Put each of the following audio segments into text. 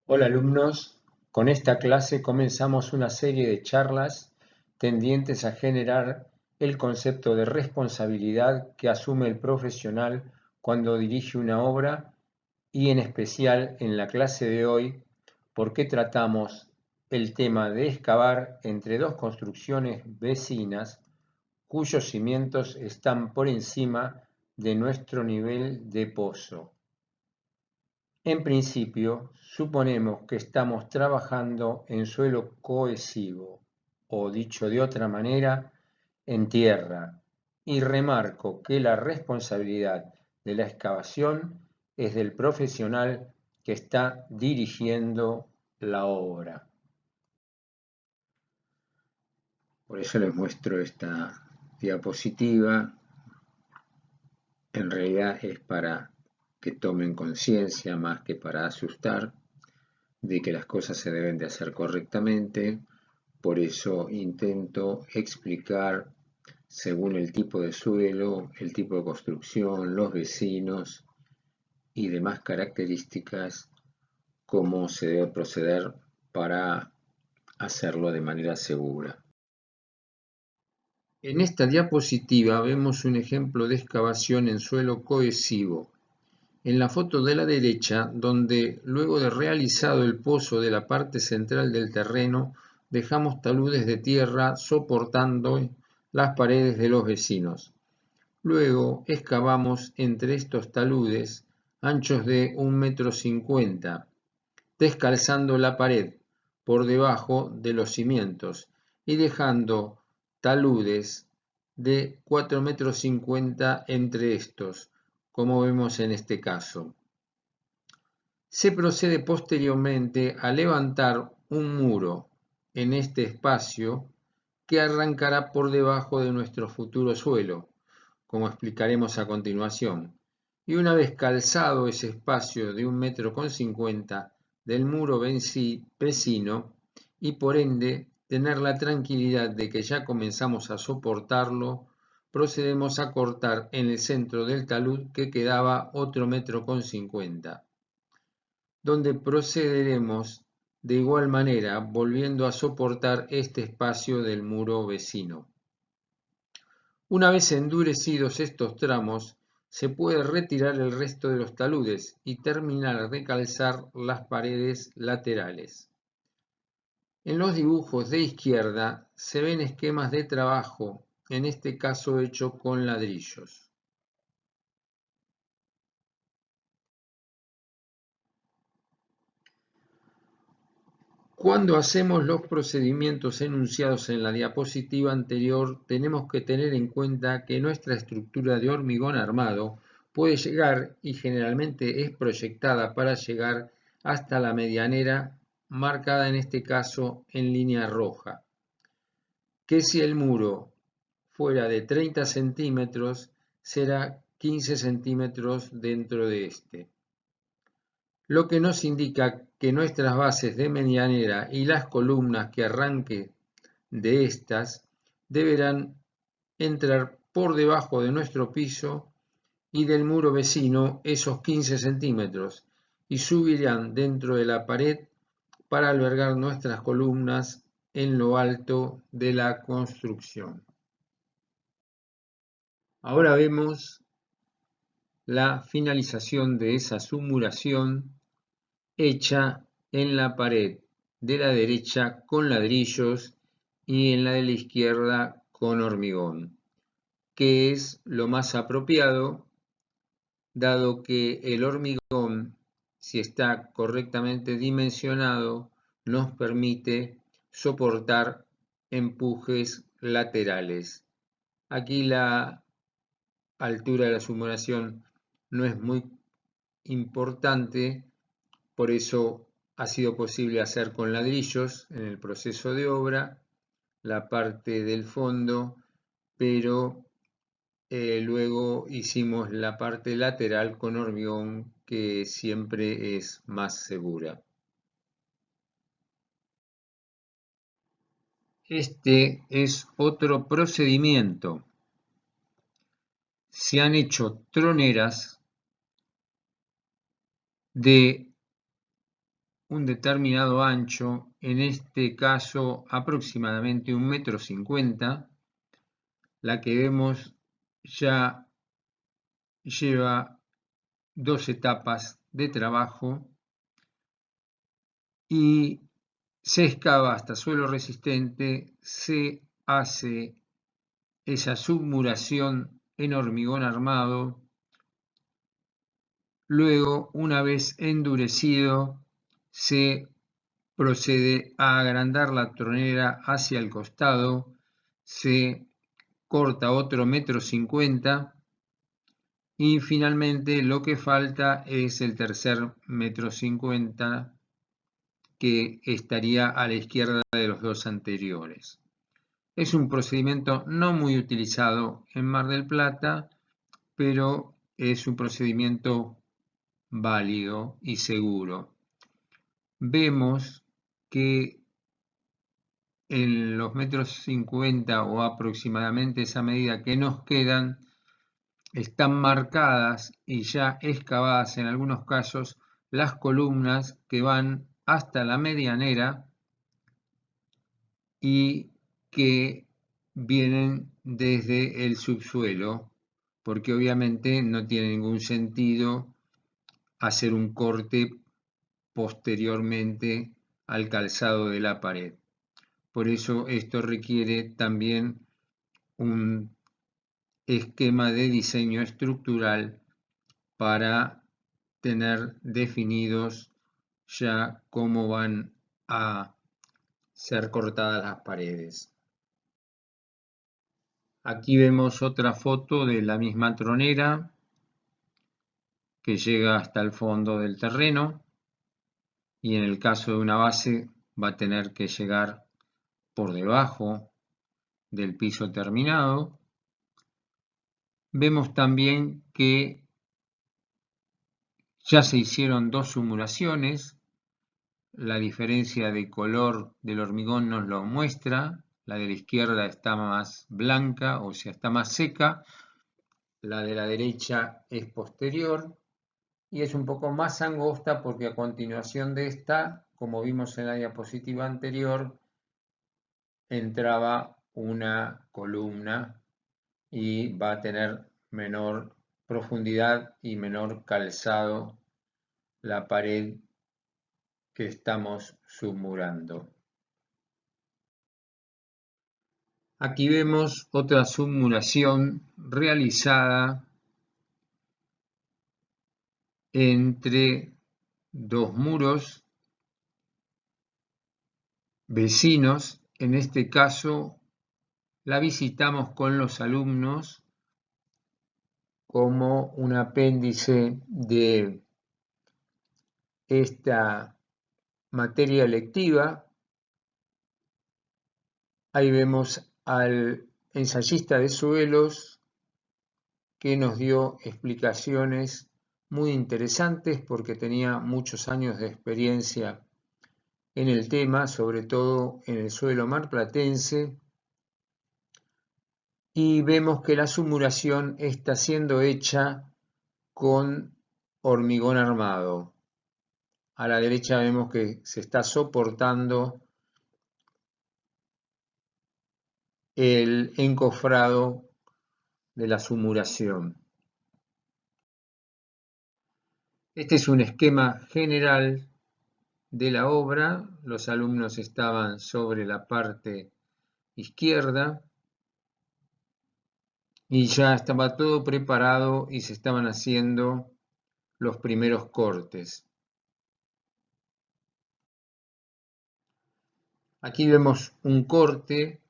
Hola alumnos, con esta clase comenzamos una serie de charlas tendientes a generar el concepto de responsabilidad que asume el profesional cuando dirige una obra y en especial en la clase de hoy porque tratamos el tema de excavar entre dos construcciones vecinas cuyos cimientos están por encima de nuestro nivel de pozo. En principio, suponemos que estamos trabajando en suelo cohesivo, o dicho de otra manera, en tierra, y remarco que la responsabilidad de la excavación es del profesional que está dirigiendo la obra. Por eso les muestro esta diapositiva. En realidad es para que tomen conciencia más que para asustar de que las cosas se deben de hacer correctamente. Por eso intento explicar según el tipo de suelo, el tipo de construcción, los vecinos y demás características, cómo se debe proceder para hacerlo de manera segura. En esta diapositiva vemos un ejemplo de excavación en suelo cohesivo. En la foto de la derecha, donde luego de realizado el pozo de la parte central del terreno, dejamos taludes de tierra soportando las paredes de los vecinos. Luego excavamos entre estos taludes, anchos de 1,50 m, descalzando la pared por debajo de los cimientos y dejando taludes de 4,50 m entre estos, como vemos en este caso. Se procede posteriormente a levantar un muro en este espacio que arrancará por debajo de nuestro futuro suelo, como explicaremos a continuación. Y una vez calzado ese espacio de 1,50 m del muro vecino y por ende tener la tranquilidad de que ya comenzamos a soportarlo, procedemos a cortar en el centro del talud que quedaba otro 1,50 m, donde procederemos de igual manera volviendo a soportar este espacio del muro vecino. Una vez endurecidos estos tramos, se puede retirar el resto de los taludes y terminar de calzar las paredes laterales. En los dibujos de izquierda se ven esquemas de trabajo, en este caso hecho con ladrillos. Cuando hacemos los procedimientos enunciados en la diapositiva anterior, tenemos que tener en cuenta que nuestra estructura de hormigón armado puede llegar, y generalmente es proyectada para llegar, hasta la medianera, marcada en este caso en línea roja, que si el muro fuera de 30 centímetros, será 15 centímetros dentro de este, lo que nos indica que nuestras bases de medianera y las columnas que arranque de estas deberán entrar por debajo de nuestro piso y del muro vecino esos 15 centímetros y subirán dentro de la pared para albergar nuestras columnas en lo alto de la construcción. Ahora vemos la finalización de esa submuración hecha en la pared de la derecha con ladrillos y en la de la izquierda con hormigón, que es lo más apropiado, dado que el hormigón, si está correctamente dimensionado, nos permite soportar empujes laterales. Aquí la altura de la submuración no es muy importante, por eso ha sido posible hacer con ladrillos en el proceso de obra la parte del fondo, pero luego hicimos la parte lateral con hormigón, que siempre es más segura. Este es otro procedimiento. Se han hecho troneras de un determinado ancho, en este caso aproximadamente 1,50 m, la que vemos ya lleva 2 etapas de trabajo y se excava hasta suelo resistente, se hace esa submuración en hormigón armado. Luego, una vez endurecido, se procede a agrandar la tronera hacia el costado, se corta otro 1,50 m y finalmente lo que falta es el tercer 1,50 m que estaría a la izquierda de los dos anteriores. Es un procedimiento no muy utilizado en Mar del Plata, pero es un procedimiento válido y seguro. Vemos que en los 1,50 m o aproximadamente esa medida que nos quedan, están marcadas y ya excavadas en algunos casos las columnas que van hasta la medianera y que vienen desde el subsuelo, porque obviamente no tiene ningún sentido hacer un corte posteriormente al calzado de la pared. Por eso esto requiere también un esquema de diseño estructural para tener definidos ya cómo van a ser cortadas las paredes. Aquí vemos otra foto de la misma tronera que llega hasta el fondo del terreno y en el caso de una base va a tener que llegar por debajo del piso terminado. Vemos también que ya se hicieron 2 simulaciones. La diferencia de color del hormigón nos lo muestra. La de la izquierda está más blanca, o sea, está más seca. La de la derecha es posterior y es un poco más angosta porque a continuación de esta, como vimos en la diapositiva anterior, entraba una columna y va a tener menor profundidad y menor calzado la pared que estamos submurando. Aquí vemos otra submuración realizada entre dos muros vecinos. En este caso la visitamos con los alumnos como un apéndice de esta materia electiva. Ahí vemos al ensayista de suelos que nos dio explicaciones muy interesantes porque tenía muchos años de experiencia en el tema, sobre todo en el suelo marplatense, y vemos que la submuración está siendo hecha con hormigón armado. A la derecha vemos que se está soportando el encofrado de la submuración. Este es un esquema general de la obra. Los alumnos estaban sobre la parte izquierda y ya estaba todo preparado y se estaban haciendo los primeros cortes. Aquí vemos un corte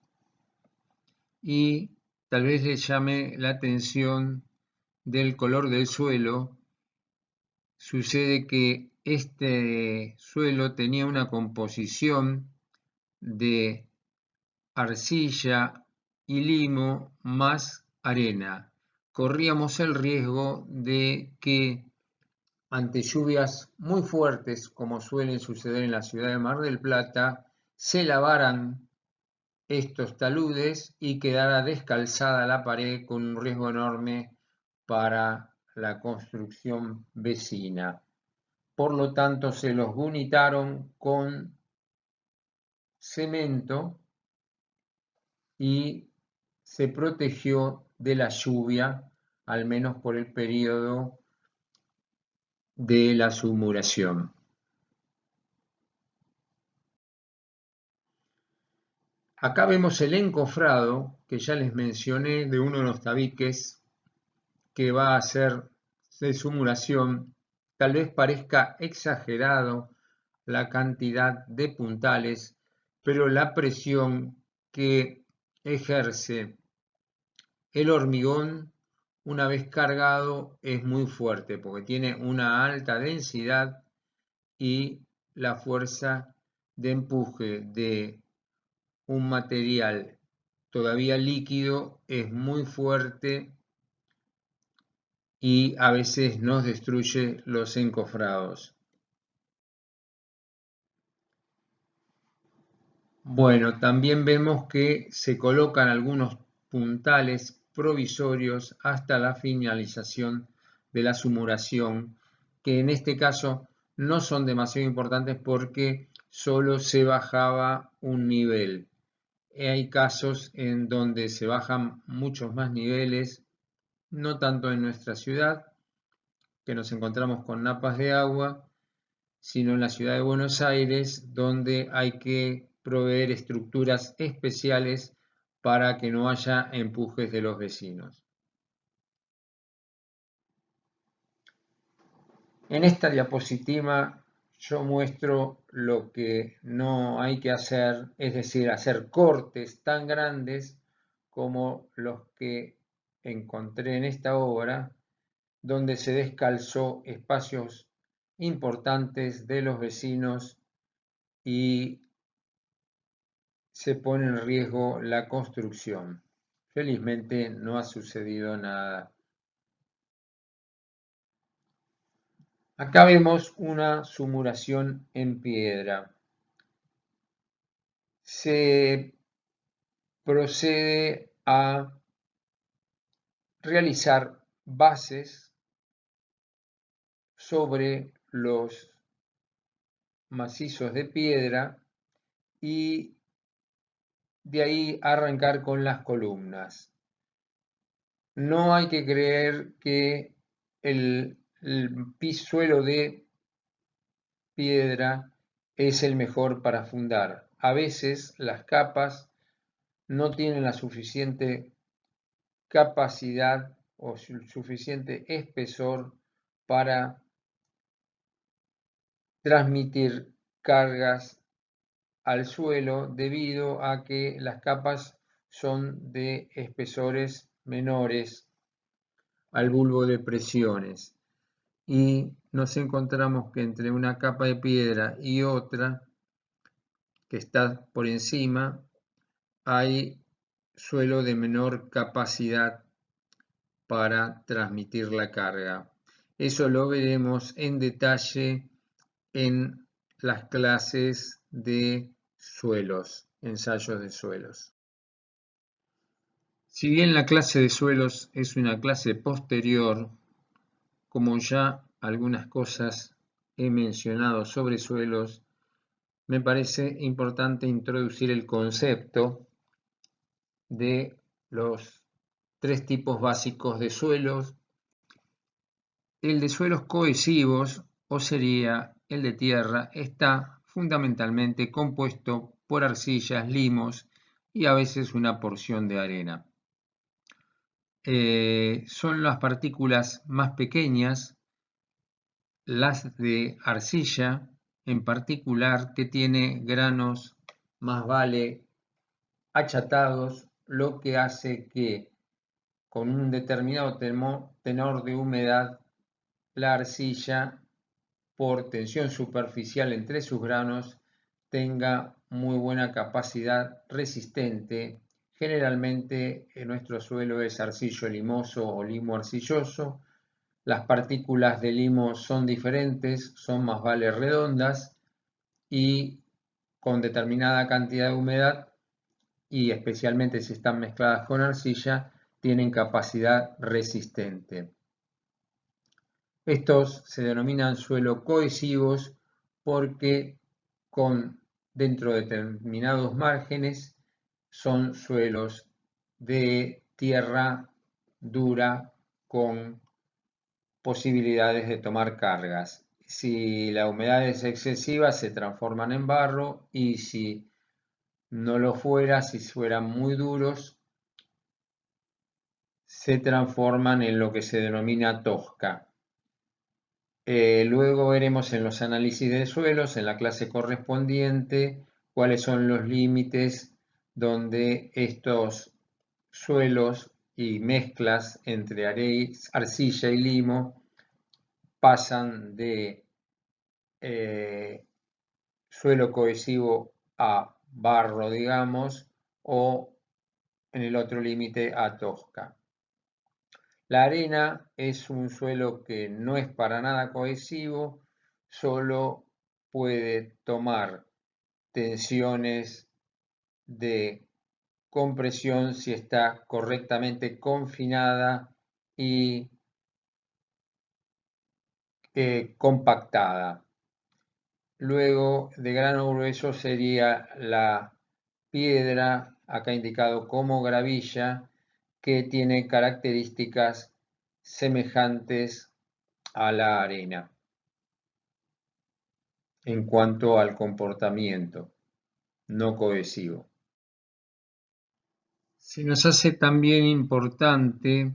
y tal vez les llame la atención del color del suelo. Sucede que este suelo tenía una composición de arcilla y limo más arena. Corríamos el riesgo de que ante lluvias muy fuertes, como suelen suceder en la ciudad de Mar del Plata, se lavaran estos taludes y quedara descalzada la pared con un riesgo enorme para la construcción vecina. por lo tanto se los gunitaron con cemento y se protegió de la lluvia, al menos por el periodo de la submuración. Acá vemos el encofrado que ya les mencioné de uno de los tabiques que va a ser de submuración. Tal vez parezca exagerado la cantidad de puntales, pero la presión que ejerce el hormigón una vez cargado es muy fuerte porque tiene una alta densidad y la fuerza de empuje de un material todavía líquido es muy fuerte y a veces nos destruye los encofrados. Bueno, también vemos que se colocan algunos puntales provisorios hasta la finalización de la submuración, que en este caso no son demasiado importantes porque solo se bajaba un nivel. Hay casos en donde se bajan muchos más niveles, no tanto en nuestra ciudad, que nos encontramos con napas de agua, sino en la ciudad de Buenos Aires, donde hay que proveer estructuras especiales para que no haya empujes de los vecinos. En esta diapositiva yo muestro lo que no hay que hacer, es decir, hacer cortes tan grandes como los que encontré en esta obra, donde se descalzó espacios importantes de los vecinos y se pone en riesgo la construcción. Felizmente no ha sucedido nada. Acá vemos una submuración en piedra. Se procede a realizar bases sobre los macizos de piedra y de ahí arrancar con las columnas. No hay que creer que el suelo de piedra es el mejor para fundar. A veces las capas no tienen la suficiente capacidad o suficiente espesor para transmitir cargas al suelo debido a que las capas son de espesores menores al bulbo de presiones. Y nos encontramos que entre una capa de piedra y otra que está por encima hay suelo de menor capacidad para transmitir la carga. Eso lo veremos en detalle en las clases de suelos, ensayos de suelos. Si bien la clase de suelos es una clase posterior, como ya algunas cosas he mencionado sobre suelos, me parece importante introducir el concepto de los tres tipos básicos de suelos. El de suelos cohesivos, o sería el de tierra, está fundamentalmente compuesto por arcillas, limos y a veces una porción de arena. Son las partículas más pequeñas, las de arcilla en particular, que tiene granos más vale achatados, lo que hace que con un determinado tenor de humedad la arcilla, por tensión superficial entre sus granos, tenga muy buena capacidad resistente. Generalmente nuestro suelo es arcillo limoso o limo arcilloso. Las partículas de limo son diferentes, son más vale redondas y con determinada cantidad de humedad, y especialmente si están mezcladas con arcilla, tienen capacidad resistente. Estos se denominan suelos cohesivos porque dentro de determinados márgenes son suelos de tierra dura con posibilidades de tomar cargas. Si la humedad es excesiva, se transforman en barro, y si no lo fuera, si fueran muy duros, se transforman en lo que se denomina tosca. Luego veremos en los análisis de suelos, en la clase correspondiente, cuáles son los límites donde estos suelos y mezclas entre arcilla y limo pasan de suelo cohesivo a barro, digamos, o en el otro límite a tosca. La arena es un suelo que no es para nada cohesivo, solo puede tomar tensiones de compresión si está correctamente confinada y compactada. Luego, de grano grueso sería la piedra, acá indicado como gravilla, que tiene características semejantes a la arena en cuanto al comportamiento no cohesivo. Se nos hace también importante,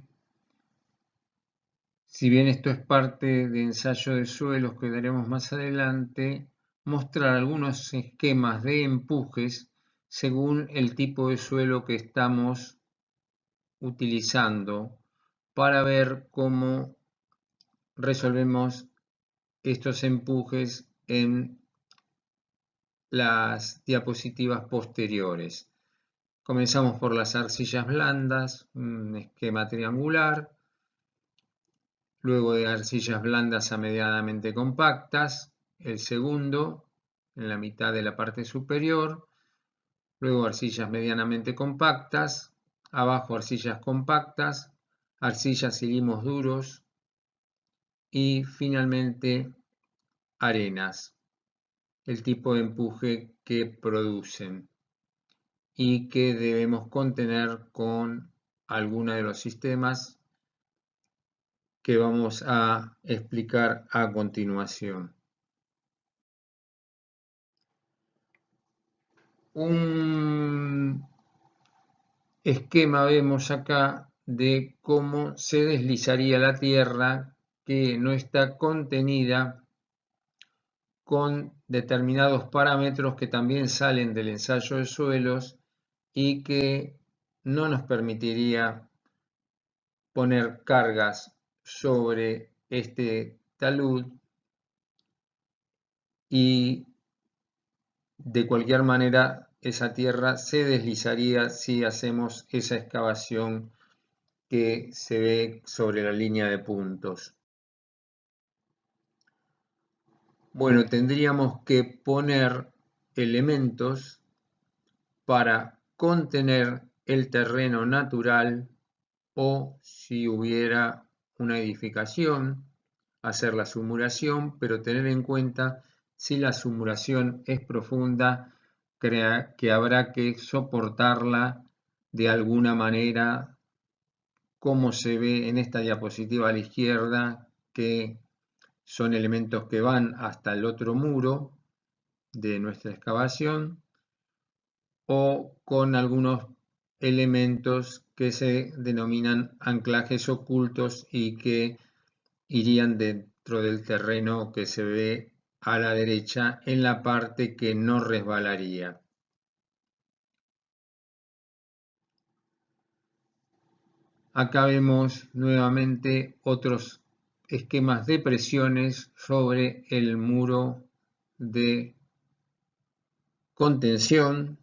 si bien esto es parte de ensayo de suelos que daremos más adelante, mostrar algunos esquemas de empujes según el tipo de suelo que estamos utilizando para ver cómo resolvemos estos empujes en las diapositivas posteriores. Comenzamos por las arcillas blandas, un esquema triangular, luego de arcillas blandas a medianamente compactas, el segundo en la mitad de la parte superior, luego arcillas medianamente compactas, abajo arcillas compactas, arcillas y limos duros y finalmente arenas, el tipo de empuje que producen y que debemos contener con alguno de los sistemas que vamos a explicar a continuación. Un esquema vemos acá de cómo se deslizaría la tierra que no está contenida con determinados parámetros que también salen del ensayo de suelos y que no nos permitiría poner cargas sobre este talud, y de cualquier manera esa tierra se deslizaría si hacemos esa excavación que se ve sobre la línea de puntos. Bueno, tendríamos que poner elementos para contener el terreno natural, o si hubiera una edificación, hacer la sumuración, pero tener en cuenta si la sumuración es profunda, que habrá que soportarla de alguna manera, como se ve en esta diapositiva a la izquierda, que son elementos que van hasta el otro muro de nuestra excavación, o con algunos elementos que se denominan anclajes ocultos y que irían dentro del terreno que se ve a la derecha en la parte que no resbalaría. Acá vemos nuevamente otros esquemas de presiones sobre el muro de contención.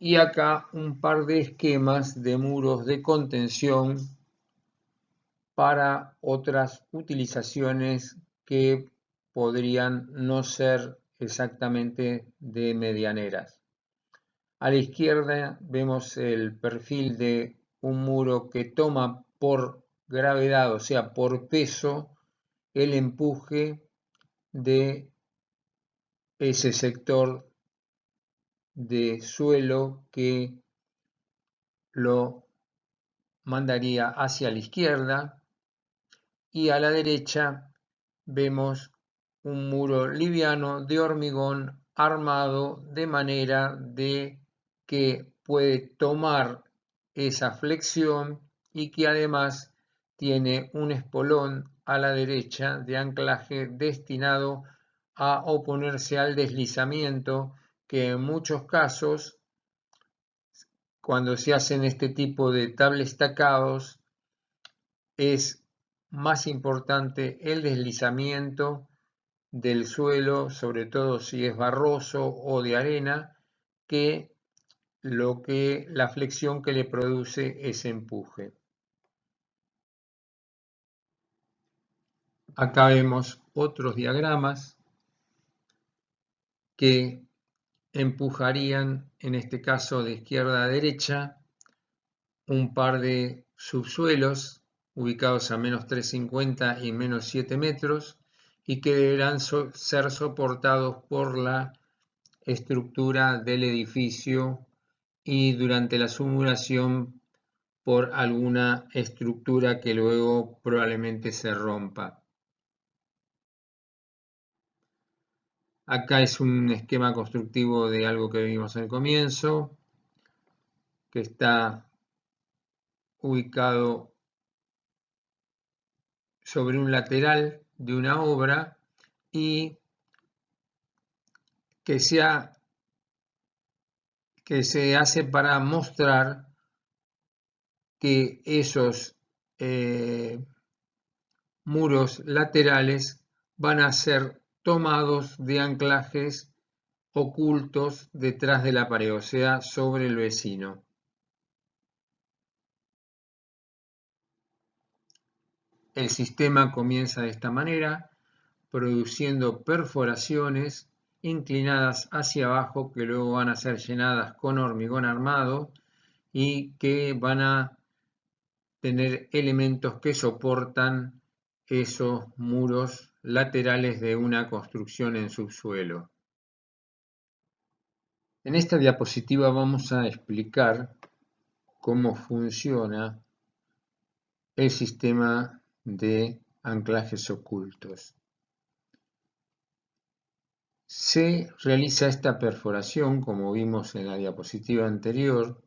Y acá un par de esquemas de muros de contención para otras utilizaciones que podrían no ser exactamente de medianeras. A la izquierda vemos el perfil de un muro que toma por gravedad, o sea, por peso, el empuje de ese sector de suelo que lo mandaría hacia la izquierda, y a la derecha vemos un muro liviano de hormigón armado de manera de que puede tomar esa flexión y que además tiene un espolón a la derecha de anclaje destinado a oponerse al deslizamiento, que en muchos casos, cuando se hacen este tipo de tablestacados, es más importante el deslizamiento del suelo, sobre todo si es barroso o de arena, que la flexión que le produce ese empuje. Acá vemos otros diagramas que empujarían, en este caso de izquierda a derecha, un par de subsuelos ubicados a menos 350 y menos 7 metros y que deberán ser soportados por la estructura del edificio y durante la simulación por alguna estructura que luego probablemente se rompa. Acá es un esquema constructivo de algo que vimos al comienzo, que está ubicado sobre un lateral de una obra y que se hace para mostrar que esos muros laterales van a ser tomados de anclajes ocultos detrás de la pared, o sea, sobre el vecino. El sistema comienza de esta manera, produciendo perforaciones inclinadas hacia abajo que luego van a ser llenadas con hormigón armado y que van a tener elementos que soportan esos muros laterales de una construcción en subsuelo. En esta diapositiva vamos a explicar cómo funciona el sistema de anclajes ocultos. Se realiza esta perforación, como vimos en la diapositiva anterior,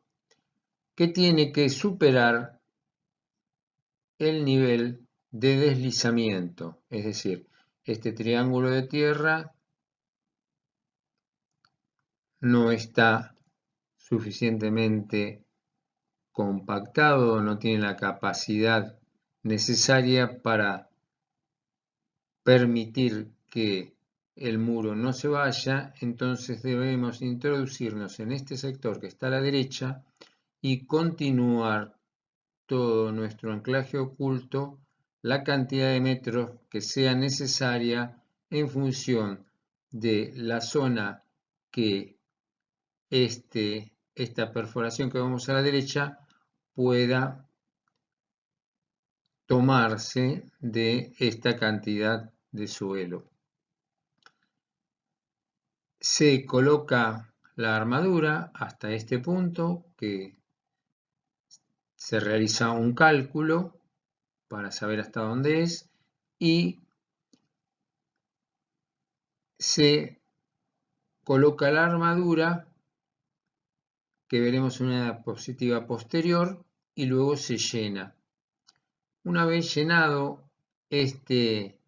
que tiene que superar el nivel de deslizamiento, es decir, este triángulo de tierra no está suficientemente compactado, no tiene la capacidad necesaria para permitir que el muro no se vaya, entonces debemos introducirnos en este sector que está a la derecha y continuar todo nuestro anclaje oculto la cantidad de metros que sea necesaria en función de la zona que esta perforación que vemos a la derecha pueda tomarse de esta cantidad de suelo. Se coloca la armadura hasta este punto, que se realiza un cálculo para saber hasta dónde es, y se coloca la armadura, que veremos en una diapositiva posterior, y luego se llena. Una vez llenado este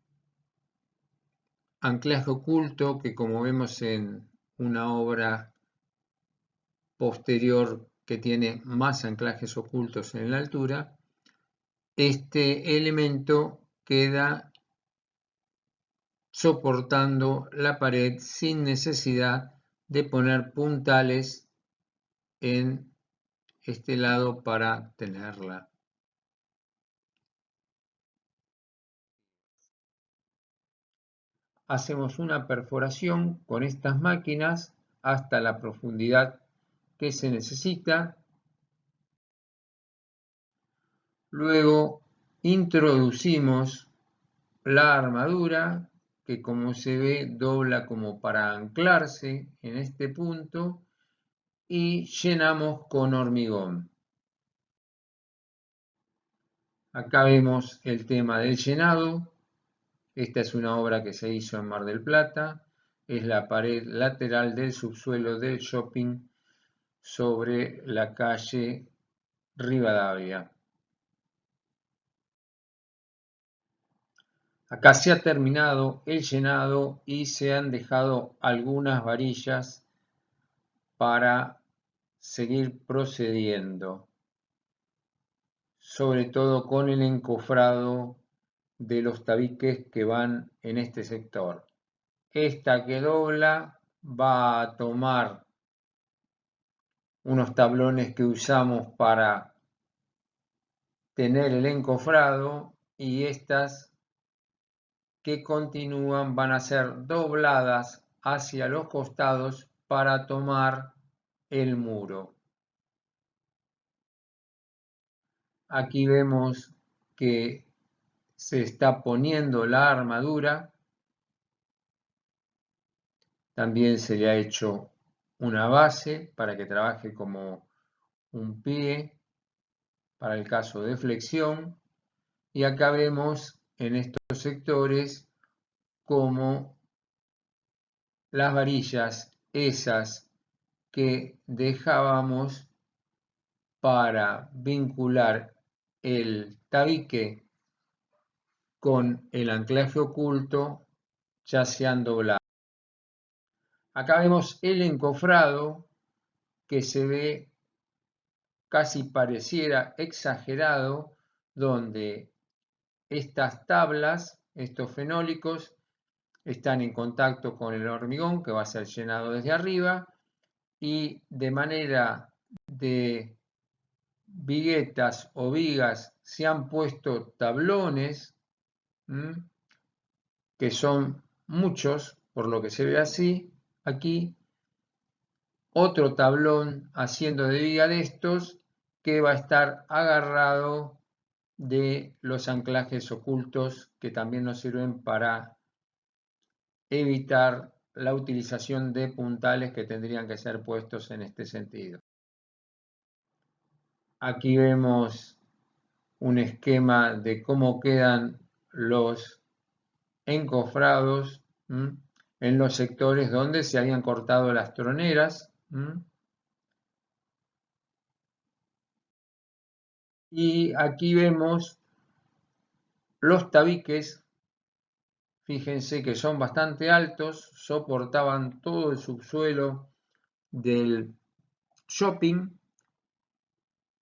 anclaje oculto, que como vemos en una obra posterior que tiene más anclajes ocultos en la altura, este elemento queda soportando la pared sin necesidad de poner puntales en este lado para tenerla. Hacemos una perforación con estas máquinas hasta la profundidad que se necesita Luego introducimos la armadura, que como se ve dobla como para anclarse en este punto, y llenamos con hormigón. Acá vemos el tema del llenado. Esta es una obra que se hizo en Mar del Plata. Es la pared lateral del subsuelo del shopping sobre la calle Rivadavia. Acá se ha terminado el llenado y se han dejado algunas varillas para seguir procediendo, sobre todo con el encofrado de los tabiques que van en este sector. Esta que dobla va a tomar unos tablones que usamos para tener el encofrado y estas que continúan van a ser dobladas hacia los costados para tomar el muro. Aquí vemos que se está poniendo la armadura. También se le ha hecho una base para que trabaje como un pie para el caso de flexión. Y acá vemos en estos sectores como las varillas, esas que dejábamos para vincular el tabique con el anclaje oculto, ya se han doblado. Acá vemos el encofrado que se ve casi pareciera exagerado, donde estas tablas, estos fenólicos, están en contacto con el hormigón que va a ser llenado desde arriba y de manera de viguetas o vigas se han puesto tablones, que son muchos, por lo que se ve así, aquí, otro tablón haciendo de viga de estos que va a estar agarrado de los anclajes ocultos que también nos sirven para evitar la utilización de puntales que tendrían que ser puestos en este sentido. Aquí vemos un esquema de cómo quedan los encofrados en los sectores donde se habían cortado las troneras. Y aquí vemos los tabiques, fíjense que son bastante altos, soportaban todo el subsuelo del shopping.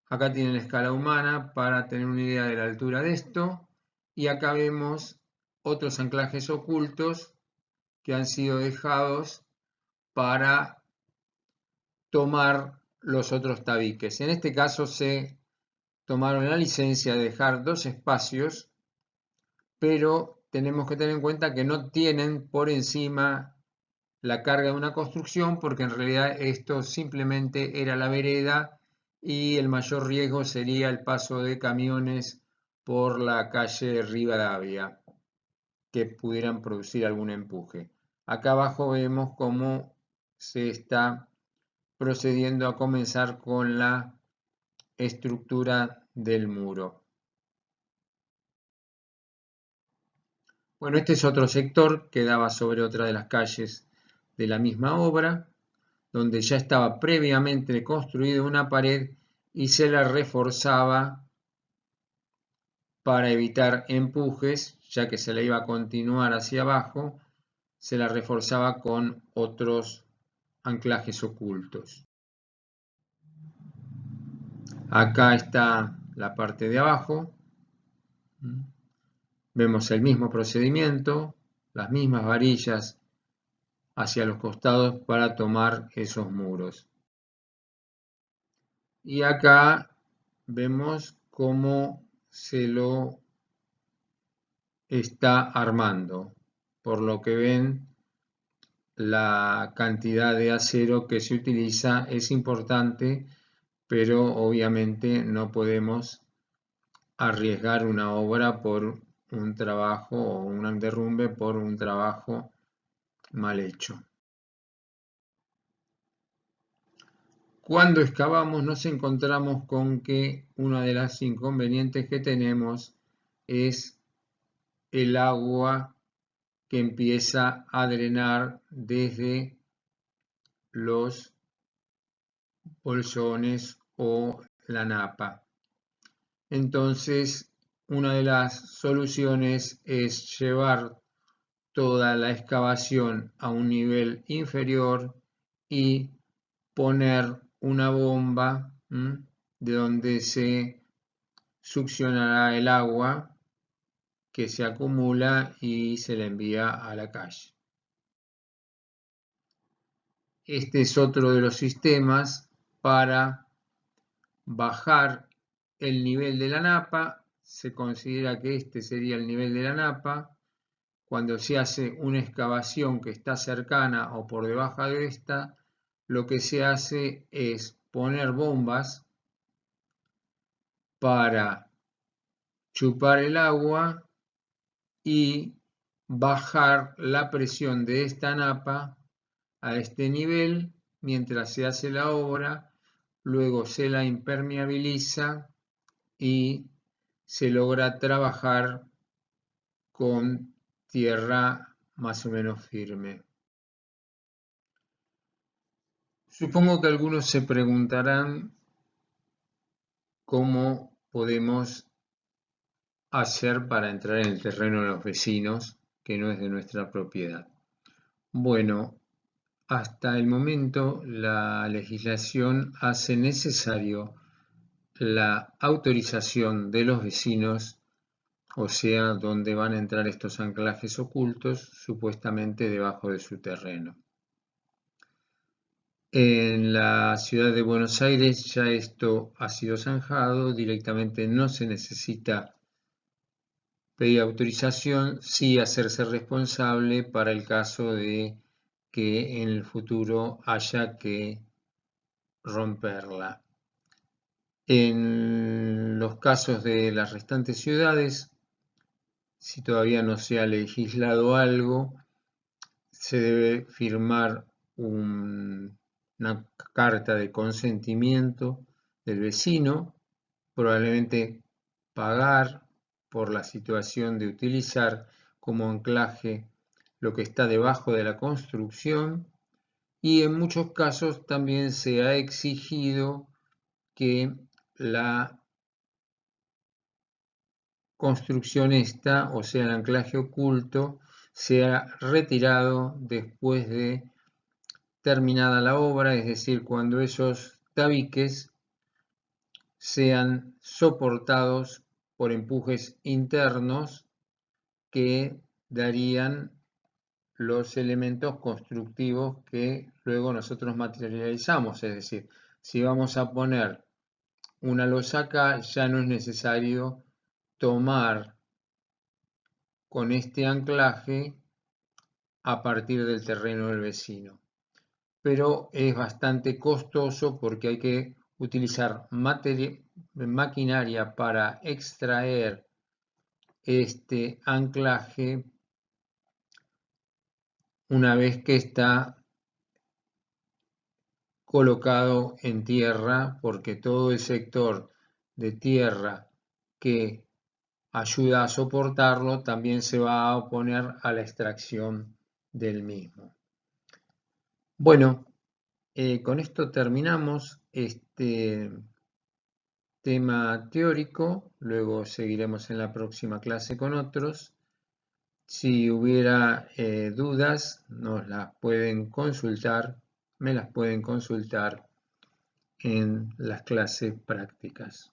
Acá tienen escala humana para tener una idea de la altura de esto. Y acá vemos otros anclajes ocultos que han sido dejados para tomar los otros tabiques. En este caso se tomaron la licencia de dejar dos espacios, pero tenemos que tener en cuenta que no tienen por encima la carga de una construcción, porque en realidad esto simplemente era la vereda y el mayor riesgo sería el paso de camiones por la calle Rivadavia que pudieran producir algún empuje. Acá abajo vemos cómo se está procediendo a comenzar con la estructura del muro. Bueno, este es otro sector que daba sobre otra de las calles de la misma obra, donde ya estaba previamente construida una pared y se la reforzaba para evitar empujes, ya que se la iba a continuar hacia abajo, se la reforzaba con otros anclajes ocultos. Acá está la parte de abajo. Vemos el mismo procedimiento, las mismas varillas hacia los costados para tomar esos muros. Y acá vemos cómo se lo está armando. Por lo que ven, la cantidad de acero que se utiliza es importante, pero obviamente no podemos arriesgar una obra por un trabajo o un derrumbe por un trabajo mal hecho. Cuando excavamos nos encontramos con que una de las inconvenientes que tenemos es el agua que empieza a drenar desde los bolsones o la napa. Entonces, una de las soluciones es llevar toda la excavación a un nivel inferior y poner una bomba de donde se succionará el agua que se acumula y se la envía a la calle. Este es otro de los sistemas para bajar el nivel de la napa. Se considera que este sería el nivel de la napa. Cuando se hace una excavación que está cercana o por debajo de esta, lo que se hace es poner bombas para chupar el agua y bajar la presión de esta napa a este nivel mientras se hace la obra, luego se la impermeabiliza y se logra trabajar con tierra más o menos firme. Supongo que algunos se preguntarán cómo podemos hacer para entrar en el terreno de los vecinos que no es de nuestra propiedad. Bueno, hasta el momento la legislación hace necesario la autorización de los vecinos, o sea, donde van a entrar estos anclajes ocultos, supuestamente debajo de su terreno. En la ciudad de Buenos Aires ya esto ha sido zanjado, directamente no se necesita pedir autorización, sí hacerse responsable para el caso de que en el futuro haya que romperla. En los casos de las restantes ciudades, si todavía no se ha legislado algo, se debe firmar una carta de consentimiento del vecino, probablemente pagar por la situación de utilizar como anclaje lo que está debajo de la construcción, y en muchos casos también se ha exigido que la construcción esta, o sea, el anclaje oculto, sea retirado después de terminada la obra, es decir, cuando esos tabiques sean soportados por empujes internos que darían los elementos constructivos que luego nosotros materializamos. Es decir, si vamos a poner una losa acá, ya no es necesario tomar con este anclaje a partir del terreno del vecino. Pero es bastante costoso porque hay que utilizar maquinaria para extraer este anclaje una vez que está colocado en tierra, porque todo el sector de tierra que ayuda a soportarlo también se va a oponer a la extracción del mismo. Bueno, con esto terminamos este tema teórico, luego seguiremos en la próxima clase con otros. Si hubiera dudas, nos las pueden consultar, me las pueden consultar en las clases prácticas.